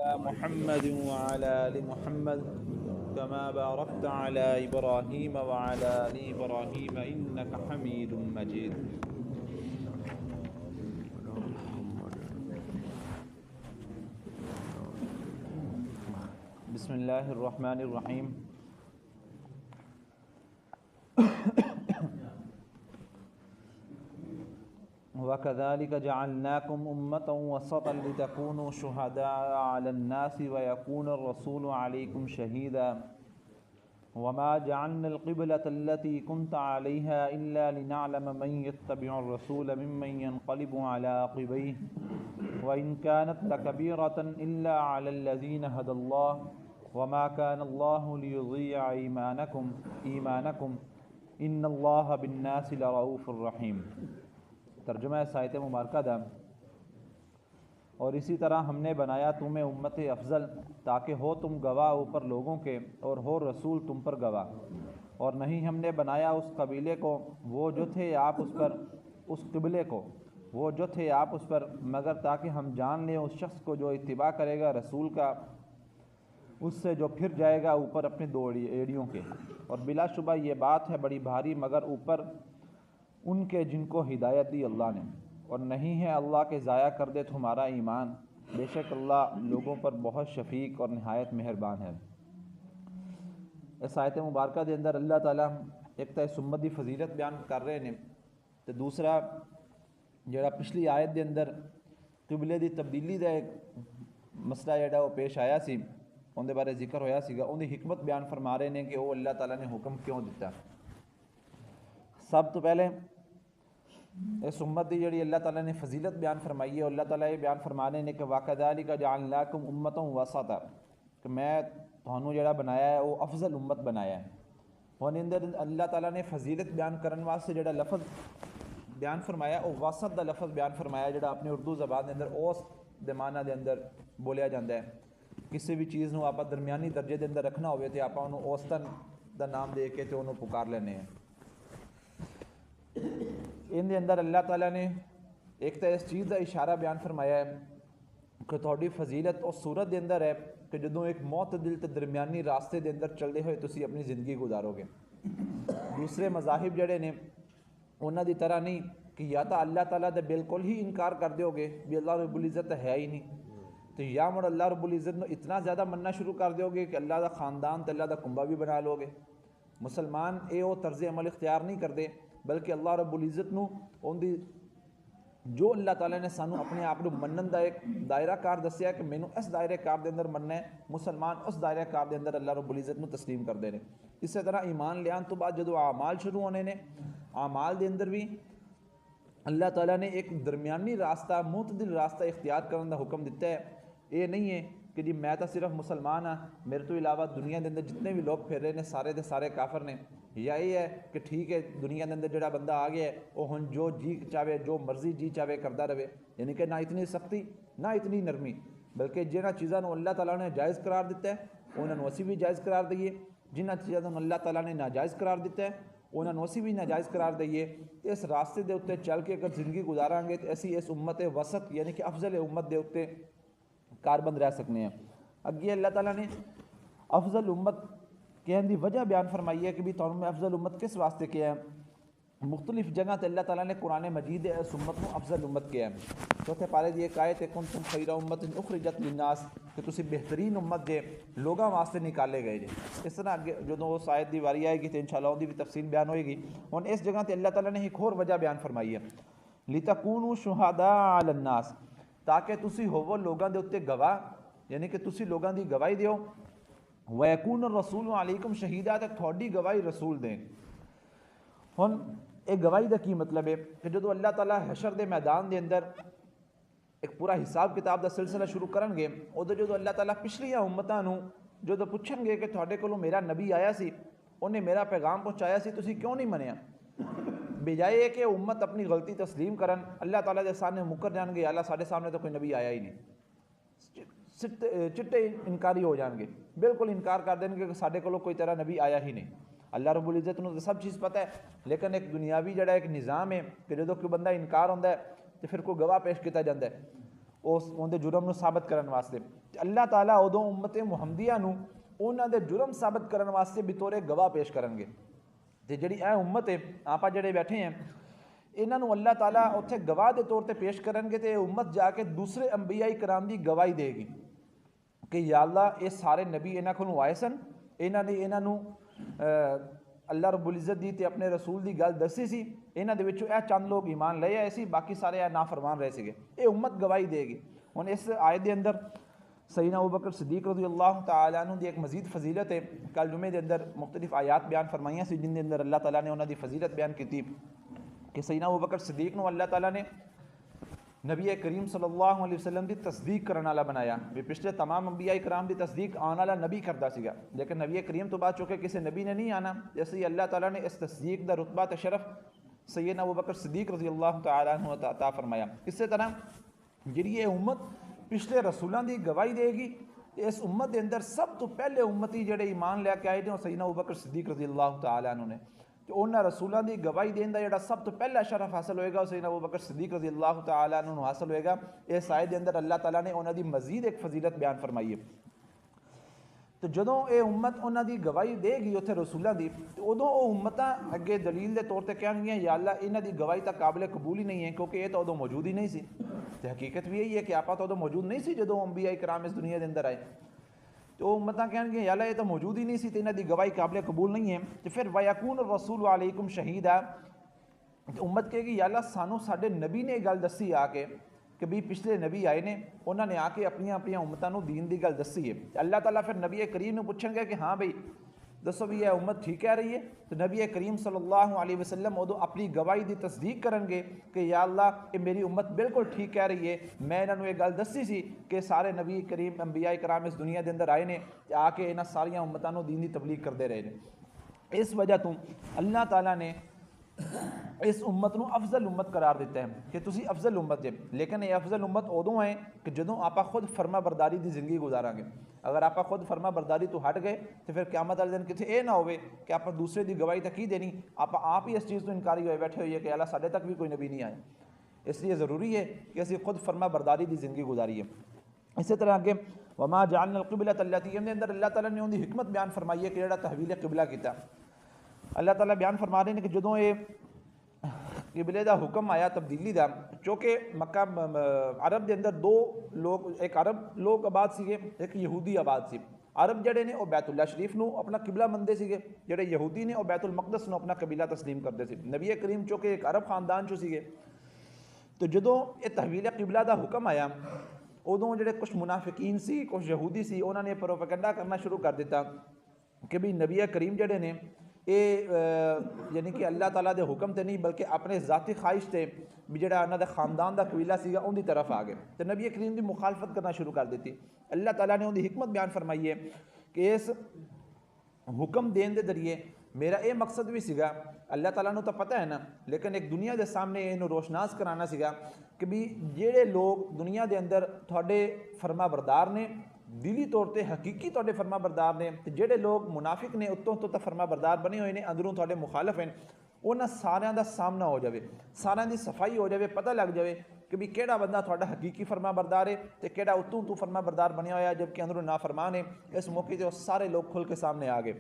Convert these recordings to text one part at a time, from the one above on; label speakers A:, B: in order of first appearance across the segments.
A: محمد وعلى آل محمد كما باركت على إبراهيم وعلى آل إبراهيم إنك حميد مجيد. بسم الله الرحمن الرحيم. وَكَذَلِكَ جَعَلْنَاكُمْ أُمَّةً وَسَطًا لِتَكُونُوا شُهَدَاءَ عَلَى النَّاسِ وَيَكُونَ الرَّسُولُ عَلَيْكُمْ شَهِيدًا وَمَا جَعَلْنَا الْقِبْلَةَ الَّتِي كُنْتَ عَلَيْهَا إِلَّا لِنَعْلَمَ مَنْ يَتَّبِعُ الرَّسُولَ مِمَّنْ يَنْقَلِبُ عَلَى عَقِبَيْهِ وَإِنْ كَانَتْ لَكَبِيرَةً إِلَّا عَلَى الَّذِينَ هَدَى اللَّهُ وَمَا كَانَ اللَّهُ لِيُضِيعَ إِيمَانَكُمْ إِنَّ اللَّهَ بِالنَّاسِ لَرَءُوفٌ رَحِيمٌ. ترجمہ آیت مبارکہ دا. اور اسی طرح ہم نے بنایا تمہیں امت افضل تاکہ ہو تم گواہ اوپر لوگوں کے اور ہو رسول تم پر گواہ. اور نہیں ہم نے بنایا اس قبیلے کو وہ جو تھے آپ اس پر مگر تاکہ ہم جان لیں اس شخص کو جو اتباع کرے گا رسول کا اس سے جو پھر جائے گا اوپر اپنی دو ایڑیوں کے. اور بلا شبہ یہ بات ہے بڑی بھاری مگر اوپر ان کے جن کو ہدایت دی اللہ نے. اور نہیں ہے اللہ کے ضائع کر دے تمہارا ایمان، بے شک اللہ لوگوں پر بہت شفیق اور نہایت مہربان ہے. اس آیت مبارکہ دے اندر اللہ تعالیٰ ایک تو امت دی فضیلت بیان کر رہے ہیں تو دوسرا جڑا پچھلی آیت دے اندر قبلے دی تبدیلی دا ایک مسئلہ جڑا وہ پیش آیا سی ان دے بارے ذکر ہویا سیگا، ان دی حکمت بیان فرما رہے ہیں کہ وہ اللہ تعالیٰ نے حکم کیوں دیتا. سب تو پہلے اس امت دی جڑی اللہ تعالیٰ نے فضیلت بیان فرمائی ہے، اللہ تعالیٰ یہ بیان فرما رہے ہیں کہ وَكَذَلِكَ جَعَلْنَاكُمْ أُمَّةً وَسَطًا کہ میں تھانوں جڑا بنایا ہے وہ افضل امت بنایا ہے. اور اندر اللہ تعالیٰ نے فضیلت بیان کرنے واسطے جڑا لفظ بیان فرمایا وہ وسط دا لفظ بیان فرمایا جڑا اپنی اردو زبان دے اندر اوسط دے معنی دے اندر بولیا جاتا ہے. کسی بھی چیز نو آپ درمیانی درجے دے اندر رکھنا ہوئے تو آپ انہوں اوسطن دا نام دے کے تو انہوں پکار لینے ہیں. ان دے اندر اللہ تعالیٰ نے ایک تو اس چیز کا اشارہ بیان فرمایا ہے کہ تھوڑی فضیلت اس صورت دے اندر ہے کہ جدوں ایک معتدل تے درمیانی راستے دے اندر چلتے ہوئے تسی اپنی زندگی گزارو گے. دوسرے مذاہب جڑے نے انہاں دی طرح نہیں کہ یا تو اللہ تعالیٰ دے بالکل ہی انکار کر دیو گے بھی اللہ رب العزت ہے ہی نہیں، تو یا مڑ اللہ رب العزت نو اتنا زیادہ مننا شروع کر دیو گے کہ اللہ دا خاندان تے اللہ دا کنبہ بھی بنا لو گے. مسلمان اے او طرز عمل اختیار نہیں کرتے بلکہ اللہ رب العزت نو ان دی جو اللہ تعالیٰ نے سانو اپنے آپ منن دا ایک دائرہ کار دسیا کہ مینوں اس دائرے کار دے اندر مننا ہے، مسلمان اس دائرے کار دے اندر اللہ رب العزت نو تسلیم کر دے رہے. اسی طرح ایمان لیان تو بعد جدو اعمال شروع ہونے نے اعمال دے اندر بھی اللہ تعالیٰ نے ایک درمیانی راستہ معتدل راستہ اختیار کرنے دا حکم دیتا ہے. یہ نہیں ہے کہ جی میں تو صرف مسلمان ہاں میرے تو علاوہ دنیا دے اندر جتنے بھی لوگ پھر رہے ہیں سارے دے سارے کافر نے، یا یہ ہے کہ ٹھیک ہے دنیا دے اندر جڑا بندہ آ گیا ہے وہ ہن جو جی چاہے جو مرضی جی چاہے کرتا رہے. یعنی کہ نہ اتنی سختی نہ اتنی نرمی، بلکہ جنہ چیزوں اللہ تعالیٰ نے جائز قرار دیتا ہے انہوں اسی بھی جائز قرار دئیے، جنہ چیزوں اللہ تعالیٰ نے ناجائز قرار دیتا ہے انہوں اسی بھی ناجائز قرار دئیے. اس راستے دے اتنے چل کے اگر زندگی گزاریں گے تو اسی اس امت وسط یعنی کہ افضل امت دے اتنے کاربند رہ سکنے ہیں. اگے اللہ تعالیٰ نے افضل امت کہنے دی وجہ بیان فرمائی ہے کہ بھی تمہیں افضل امت کس واسطے کیا ہے. مختلف جگہ تے اللہ تعالیٰ نے قرآن مجید اس امت کو افضل امت کیا ہے. چوتھے پارے دی ایک آیت ہے کنتم خیر امت اخرجت للناس کہ تسی بہترین امت جے لوگاں واسطے نکالے گئے جے. اس طرح اگے جدوں اس آیت دی واری آئے گی تو انشاءاللہ ان دی بھی تفصیل بیان ہوئے گی. ہن اس جگہ تے اللہ تعالیٰ نے ایک اور وجہ بیان فرمائی ہے لتکونوا شہداء علی الناس تاکہ تسی ہوو لوگاں دے اوتے گواہ، یعنی کہ تسی لوگاں دی گواہی دیو. وَيَكُونَ الرَّسُولُ عَلَيْكُمْ شَهِيدًا تے تھوڑی گواہی رسول دیں. ہن ایک گواہی دا کی مطلب ہے کہ جدو اللہ تعالیٰ حشر دے میدان دے اندر ایک پورا حساب کتاب دا سلسلہ شروع کرن گے ادھر جدو اللہ تعالیٰ پچھلیاں امتاں نو جدو پوچھن گے کہ تھوڑے کولوں میرا نبی آیا سی انہیں میرا پیغام پہنچایا سی تسی کیوں نہیں منیا، بجائے کہ امت اپنی غلطی تسلیم کرن اللہ تعالیٰ دے سامنے مکر جان گے اللہ ساڈے سامنے تو کوئی نبی آیا ہی نہیں، چٹے انکاری ہو جان گے، بالکل انکار کر دیں گے کہ ساڈے کولوں کوئی تیرا نبی آیا ہی نہیں. اللہ رب العزت نو سب چیز پتہ ہے لیکن ایک دنیاوی جڑا ایک نظام ہے کہ جدوں کوئی بندہ انکار ہوندا ہے تو پھر کوئی گواہ پیش کیتا جاتا ہے. ਉਹਦੇ ਜੁਰਮ ਨੂੰ ਸਾਬਤ ਕਰਨ ਵਾਸਤੇ। ਅੱਲਾਹ ਤਾਲਾ ਉਦੋਂ ਉਮਤ ਮੁਹੰਮਦੀਆ ਨੂੰ ਉਹਨਾਂ ਦੇ ਜੁਰਮ ਸਾਬਤ ਕਰਨ ਵਾਸਤੇ ਬਿਤੌਰੇ ਗਵਾਹ ਪੇਸ਼ ਕਰਨਗੇ। ਤੇ ਜਿਹੜੀ ਇਹ ਉਮਤ ਹੈ, ਆਪਾਂ ਜਿਹੜੇ ਬੈਠੇ ਹਾਂ, ਇਹਨਾਂ ਨੂੰ ਅੱਲਾਹ ਤਾਲਾ ਉੱਥੇ ਗਵਾਹ ਦੇ ਤੌਰ ਤੇ ਪੇਸ਼ ਕਰਨਗੇ ਤੇ ਇਹ ਉਮਤ ਜਾ ਕੇ ਦੂਸਰੇ ਅੰਬੀਆ ਇਕਰਾਮ ਦੀ ਗਵਾਹੀ ਦੇਗੀ کہ یا اللہ یہ سارے نبی انہاں کو آئے سن، انہاں نو اللہ رب العزت دی تے اپنے رسول دی گل دسی سی، انہاں دے وچوں اے چند لوگ ایمان لے آئے سی، باقی سارے نافرمان رہے سکے، یہ امت گواہی دے گی۔ ہن اس آیت دے اندر سیدنا ابوبکر صدیق رضی اللہ تعالیٰ عنہ دی ایک مزید فضیلت ہے، کل جمعے دے اندر مختلف آیات بیان فرمائیاں سی جن دے اندر اللہ تعالیٰ نے انہاں دی فضیلت بیان کیتی کہ سیدنا ابوبکر صدیق نو اللہ تعالیٰ نے نبی کریم صلی اللہ علیہ وسلم دی تصدیق کرنے والا بنایا۔ بھی پچھلے تمام انبیاء کرام دی تصدیق آنے والا نبی کرتا سیگا، لیکن نبی کریم تو بعد چونکہ کسی نبی نے نہیں آنا، جیسے اللہ تعالیٰ نے اس تصدیق دا رتبہ تے شرف سیدنا ابوبکر صدیق رضی اللہ تعالیٰ عنہ عطا فرمایا۔ اسی طرح جڑی یہ امت پچھلے رسولوں دی گواہی دے گی، اس امت دے اندر سب تو پہلے امتی جڑے ایمان لے کے آئے نے سیدنا ابوبکر صدیق رضی اللہ تعالیٰ عنہ نے، تو انہاں رسولوں دی گواہی دین دا جڑا سب تو پہلا شرف حاصل ہوئے گا سیدنا ابوبکر صدیق رضی اللہ تعالیٰ عنہ حاصل ہوئے گا۔ اس آیت دے اندر اللہ تعالیٰ نے انہاں دی مزید ایک فضیلت بیان فرمائی ہے۔ تو جدوں اے امت انہاں دی گواہی دے گی اتنے رسولوں دی، تو ادوں او امتاں اگے دلیل دے طور تے کہن گیاں یا اللہ انہاں دی گواہی تا قابل قبول ہی نہیں ہے، کیونکہ یہ تو ادوں موجود ہی نہیں سی۔ تے حقیقت بھی یہی ہے کہ آپا تو ادوں موجود نہیں سی جدوں انبیاء کرام اس دنیا دے اندر آئے، تو امتاں کہن گے یا اللہ یہ تو موجود ہی نہیں سی، تو انہاں دی گواہی قابل قبول نہیں ہے۔ تو پھر وَيَكُونُ الرَّسُولُ عَلَيْكُمْ شَهِيدًا، تو امت کہے گی یا اللہ سانو ساڈے نبی نے گل دسی آ کے کہ بھی پچھلے نبی آئے نے، انہوں نے آ کے اپنی امتاں نو دین دی گل دسی ہے۔ اللہ تعالیٰ پھر نبی کریم نو پوچھیں گے کہ ہاں بھئی دسو بھی یہ امت ٹھیک کہہ رہی ہے، تو نبی کریم صلی اللہ علیہ وسلم ادو اپنی گواہی دی تصدیق کرن گے کہ یا اللہ یہ میری امت بالکل ٹھیک کہہ رہی ہے، میں انہوں نے یہ گل دسی سی کہ سارے نبی کریم انبیاء کرام اس دنیا دے اندر آئے نے، آ کے انہاں ساریاں امتاں نو دین دی تبلیغ کرتے رہے ہیں۔ اس وجہ تو اللہ تعالیٰ نے اس امت نو افضل امت قرار دیتا ہے کہ تسی افضل امت جے، لیکن یہ افضل امت ادوں ہے کہ جدوں آپا خود فرما برداری دی زندگی گزاراں گے۔ اگر آپا خود فرما برداری تو ہٹ گئے تو پھر قیامت والے دن کتنے یہ نہ ہوئے کہ آپ دوسرے دی گواہی تک ہی دینی، آپ ہی اس چیز تو انکاری ہوئے بیٹھے ہوئے کہ اللہ ساڈے تک بھی کوئی نبی نہیں آئے۔ اس لیے ضروری ہے کہ اسی خود فرما برداری دی زندگی گزاریے۔ اسی طرح آگے وما جعلنا القبلۃ التی اندر اندر اللہ تعالیٰ نے ان دی حکمت بیان فرمائی ہے کہ جڑا تحویل قبلہ کیتا، اللہ تعالیٰ بیان فرما رہے ہیں کہ جدوں یہ قبلے دا حکم آیا تبدیلی دا، چونکہ مکہ عرب دے اندر دو لوگ، ایک عرب لوگ آباد سیگے، ایک یہودی آباد سی۔ عرب جڑے نے وہ بیت اللہ شریف نو اپنا قبلہ مندے سیگے، جڑے یہودی نے وہ بیت المقدس نو اپنا قبلہ تسلیم کرتے سی۔ نبی کریم چونکہ ایک عرب خاندان چو سیگے، تو جدوں یہ تحویل قبلہ دا حکم آیا ادوں جڑے کچھ منافقین سی، کچھ یہودی سی، انہوں نے پروپیگنڈا کرنا شروع کر دیتا کہ بھی نبی کریم جڑے نے یعنی کہ اللہ تعالیٰ دے حکم تے نہیں بلکہ اپنے ذاتی خواہش تے بھی جڑا انہاں دے خاندان دا قبیلہ سیگا ان دی طرف آ گئے، تو نبی کریم دی مخالفت کرنا شروع کر دیتی۔ اللہ تعالیٰ نے ان دی حکمت بیان فرمائی ہے کہ اس حکم دین دے ذریعے میرا یہ مقصد بھی سیگا، اللہ تعالیٰ نے تو پتہ ہے نا، لیکن ایک دنیا دے سامنے انہوں روشناس کرانا سیگا کہ بھی جڑے لوگ دنیا دے اندر تھوڑے فرما بردار نے، دلی طور تے حقیقی تھوڑے فرما بردار نے، جڑے لوگ منافق نے اتوں تو فرما بردار بنے ہوئے نے، اندروں تھوڑے مخالف ہیں، انہاں ساریاں دا سامنا ہو جاوے، ساریاں دی صفائی ہو جاوے، پتہ لگ جاوے کہ بھی کیڑا بندہ تھوڑا حقیقی فرما بردار ہے تے کیڑا اتوں تو فرما بردار بنیا ہوا ہے جبکہ اندروں نافرمان ہے۔ اس موقع تے سارے لوگ کھل کے سامنے آ گئے۔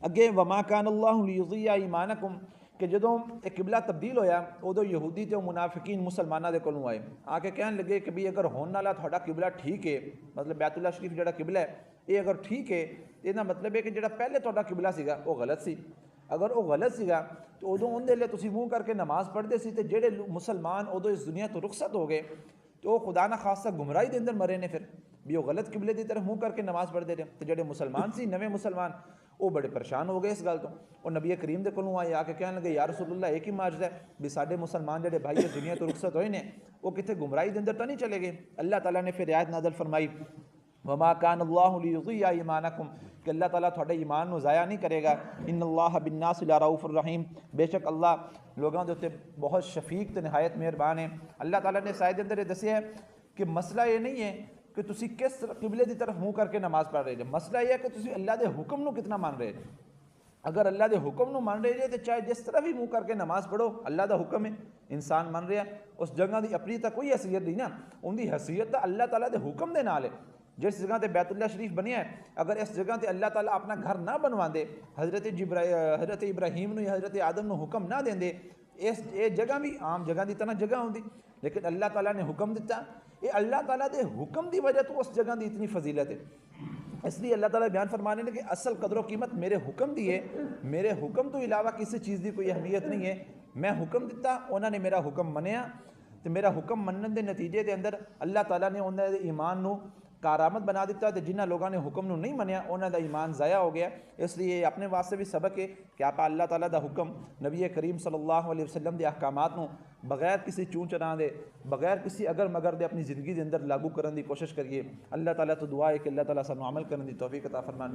A: اگے وما کان اللہ لیضیع ایمانکم، کہ جدوں ایک قبلہ تبدیل ہویا ادو یہودی تے منافقین مسلمانہ دے کولوں آئے آ کے کہن لگے کہ بھی اگر ہون والا تھوڑا قبلہ ٹھیک ہے، مطلب بیت اللہ شریف جڑا قبلہ ہے یہ اگر ٹھیک ہے، یہ مطلب ہے کہ جڑا پہلے تھوڑا قبلہ سیگا وہ غلط سی، اگر وہ غلط سیگا تو ادوں ان دے لئے تسی منہ کر کے نماز پڑھتے سی، تے جڑے مسلمان ادو اس دنیا تو رخصت ہو گئے تو وہ خدا نہ خاصہ گمراہی دے اندر مرے نے، پھر بھی وہ غلط قبلے دی طرف منہ کر کے نماز پڑھتے رہے، تو جڑے مسلمان سی نویں مسلمان وہ بڑے پریشان ہو گئے اس گل تو، اور نبی کریم دے کولوں آئے آ کے کہنے لگے یا رسول اللہ ایک ہی معجزہ ہے بھی ساڈے مسلمان جڑے بھائی اس دنیا تو رخصت ہوئے نے وہ کتنے گمراہی دے اندر تو نہیں چلے گئے۔ اللہ تعالیٰ نے پھر آیت نازل فرمائی وما کان اللہ لیضیع ایمانکم، کہ اللہ تعالیٰ تھوڑے ایمان نو ضائع نہیں کرے گا، ان اللہ بالناس لرؤوف الرحیم، بے شک اللہ لوگوں دے اوتے بہت شفیق تے نہایت مہربان ہے۔ اللہ تعالیٰ نے اس آیت دے اندر یہ دسیا ہے کہ مسئلہ یہ نہیں ہے کہ تسی کس قبلے دی طرف منہ کر کے نماز پڑھ رہے جے، مسئلہ یہ ہے کہ تسی اللہ دے حکم نو کتنا مان رہے جے۔ اگر اللہ دے حکم نو مان رہے جے تو چاہے جس طرح بھی منہ کر کے نماز پڑھو، اللہ دا حکم ہے انسان من رہا ہے اس جگہ دی اپنی تا کوئی حیثیت نہیں نا، ان دی حیثیت تا اللہ تعالیٰ دے حکم دے نال ہے۔ جس جگہ تے بیت اللہ شریف بنیا ہے، اگر اس جگہ تے اللہ تعالیٰ اپنا گھر نہ بنوا دے، حضرت ابراہیم نو یا حضرت آدم نو حکم نہ دیں دے، یہ جگہ بھی عام جگہ دی طرح جگہ ہوندی، لیکن اللہ تعالیٰ نے حکم دیتا، یہ اللہ تعالیٰ دے حکم دی وجہ تو اس جگہ دی اتنی فضیلت ہے۔ اس لیے اللہ تعالیٰ بیان فرمانے نے کہ اصل قدر و قیمت میرے حکم دی ہے، میرے حکم تو علاوہ کسی چیز دی کوئی اہمیت نہیں ہے۔ میں حکم دیتا، انہوں نے میرا حکم منیا، تو میرا حکم منن دے نتیجے دے اندر اللہ تعالیٰ نے انہوں دے ایمان نو کارآمد بنا دیتا، تے جنہ لوگوں نے حکم نو نہیں منیا انہوں دا ایمان ضائع ہو گیا۔ اس لیے اپنے واسطے بھی سبق ہے کہ آپ اللہ تعالیٰ دا حکم، نبی کریم صلی اللہ علیہ وسلم دے احکامات نو بغیر کسی چون چنا دے، بغیر کسی اگر مگر دے اپنی زندگی دے اندر لاگو کرن دی کوشش کریے۔ اللہ تعالیٰ تو دعا ہے کہ اللہ تعالیٰ سانو عمل کرن دی توفیق عطا فرمائے۔